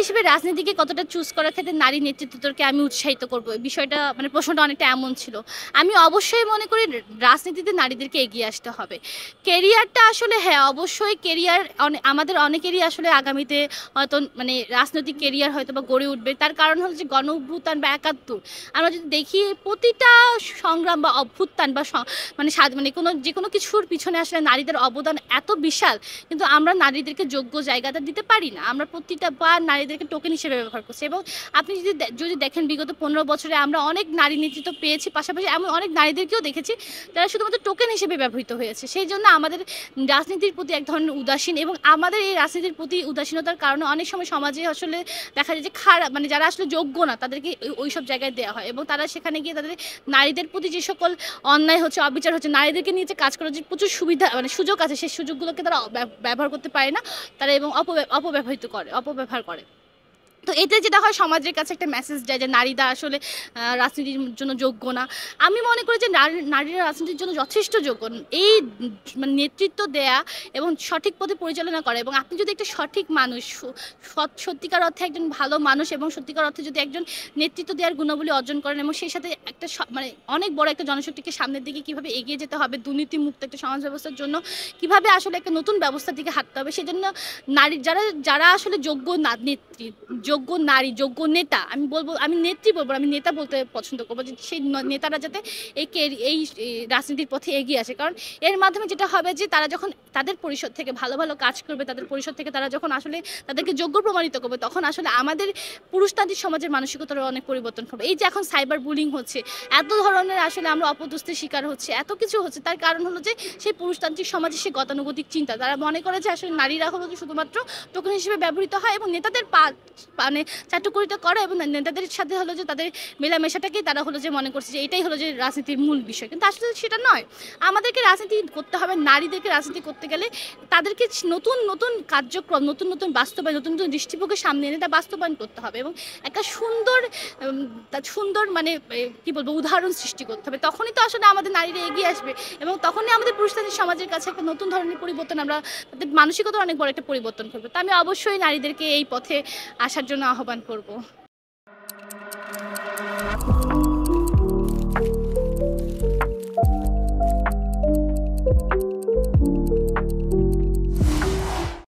হিসেবে রাজনীতিকে কতটা চুজ করার ক্ষেত্রে নারী নেতৃত্বকে আমি উৎসাহিত করব, বিষয়টা মানে প্রশ্নটা অনেকটা এমন ছিল। আমি অবশ্যই মনে করি রাজনীতিতে নারীদেরকে এগিয়ে আসতে হবে। কেরিয়ারটা আসলে হ্যাঁ অবশ্যই কেরিয়ার আমাদের অনেকেরই আসলে আগামীতে হয়তো মানে রাজনৈতিক কেরিয়ার হয়তো বা গড়ে উঠবে। তার কারণ হলো যে গণ অভ্যুত্থান বা একাত্তর আমরা যদি দেখি প্রতিটা সংগ্রাম বা অভ্যুত্থান বা মানে মানে যে কোনো কিছুর পিছনে আসলে নারীদের অবদান এত বিশাল, কিন্তু আমরা নারীদেরকে যোগ্য জায়গাটা দিতে পারি না। আমরা প্রতিটা বার নারীদেরকে টোকেন হিসেবে ব্যবহার করছি। এবং আপনি যদি দেখেন বিগত 15 বছরে আমরা অনেক নারী নেতৃত্ব পেয়েছি, পাশাপাশি এমন অনেক নারীদেরকেও দেখেছি যারা শুধুমাত্র টোকেন হিসেবে ব্যবহৃত হয়েছে। সেই জন্য আমাদের রাজনীতির প্রতি এক ধরনের উদাসীন, এবং আমাদের এই রাজনীতির প্রতি উদাসীনতার কারণে অনেক সময় সমাজে আসলে দেখা যায় যে খারাপ মানে যারা আসলে যোগ্য না তাদেরকে ওই সব জায়গায় দেওয়া হয়, এবং তারা সেখানে গিয়ে তাদের নারীদের প্রতি যে সকল অন্যায় হচ্ছে, অবিচার হচ্ছে, নারীদেরকে নিয়ে যে কাজ করার যে প্রচুর সুবিধা মানে সুযোগ আছে, সেই সুযোগগুলোকে তারা ব্যবহার করতে পারে না, তারা এবং অপব্যবহার করে। তো এতে যেটা হয় সমাজের কাছে একটা মেসেজ যায় যে নারীরা আসলে রাজনীতির জন্য যোগ্য না। আমি মনে করি যে নারীরা রাজনীতির জন্য যথেষ্ট যোগ্য। এই মানে নেতৃত্ব দেয়া এবং সঠিক পথে পরিচালনা করে, এবং আপনি যদি একটা সঠিক মানুষ, সত্যিকার অর্থে একজন ভালো মানুষ এবং সত্যিকার অর্থে যদি একজন নেতৃত্ব দেওয়ার গুণাবলী অর্জন করেন, এবং সেই সাথে একটা মানে অনেক বড় একটা জনশক্তিকে সামনের দিকে কীভাবে এগিয়ে যেতে হবে, দুর্নীতিমুক্ত একটা সমাজ ব্যবস্থার জন্য কীভাবে আসলে একটা নতুন ব্যবস্থার দিকে হাঁটতে হবে, সেজন্য নারী যারা আসলে যোগ্য নেত্রী, যোগ্য নারী, যোগ্য নেতা, আমি নেত্রী বলবো, আমি নেতা বলতে পছন্দ করবো, যে সেই নেতারা যাতে এই রাজনীতির পথে এগিয়ে আসে। কারণ এর মাধ্যমে যেটা হবে যে তারা যখন তাদের পরিষদ থেকে ভালো ভালো কাজ করবে, তাদের পরিষদ থেকে তারা যখন আসলে তাদেরকে যোগ্য প্রমাণিত করবে, তখন আসলে আমাদের পুরুষতান্ত্রিক সমাজের মানসিকতারও অনেক পরিবর্তন হবে। এই যে এখন সাইবার বুলিং হচ্ছে, এত ধরনের আসলে আমরা অপদস্থের শিকার হচ্ছে, এত কিছু হচ্ছে, তার কারণ হলো যে সেই পুরুষতান্ত্রিক সমাজের সেই গতানুগতিক চিন্তা। তারা মনে করে যে আসলে নারীরা হলো যে শুধুমাত্র টোকেন হিসেবে ব্যবহৃত হয়, এবং নেতাদের মানে চাটুকরিতা করে, এবং নেতাদের সাথে হলো যে তাদের মেলামেশাটাকেই তারা হলো যে মনে করছে যে এটাই হলো যে রাজনীতির মূল বিষয়। কিন্তু আসলে সেটা নয়। আমাদেরকে রাজনীতি করতে হবে, নারীদেরকে রাজনীতি করতে গেলে তাদেরকে নতুন নতুন কার্যক্রম, নতুন নতুন বাস্তবায়ন, নতুন নতুন দৃষ্টিভঙ্গি সামনে এনে তা বাস্তবায়ন করতে হবে, এবং একটা সুন্দর মানে কি বলবো উদাহরণ সৃষ্টি করতে হবে। তখনই তো আসলে আমাদের নারীরা এগিয়ে আসবে, এবং তখনই আমাদের পুরুষতান্ত্রিক সমাজের কাছে একটা নতুন ধরনের পরিবর্তন, আমরা তাদের মানসিকতা অনেক বড় একটা পরিবর্তন করবো। তো আমি অবশ্যই নারীদেরকে এই পথে আসার জন্য আহ্বান করব।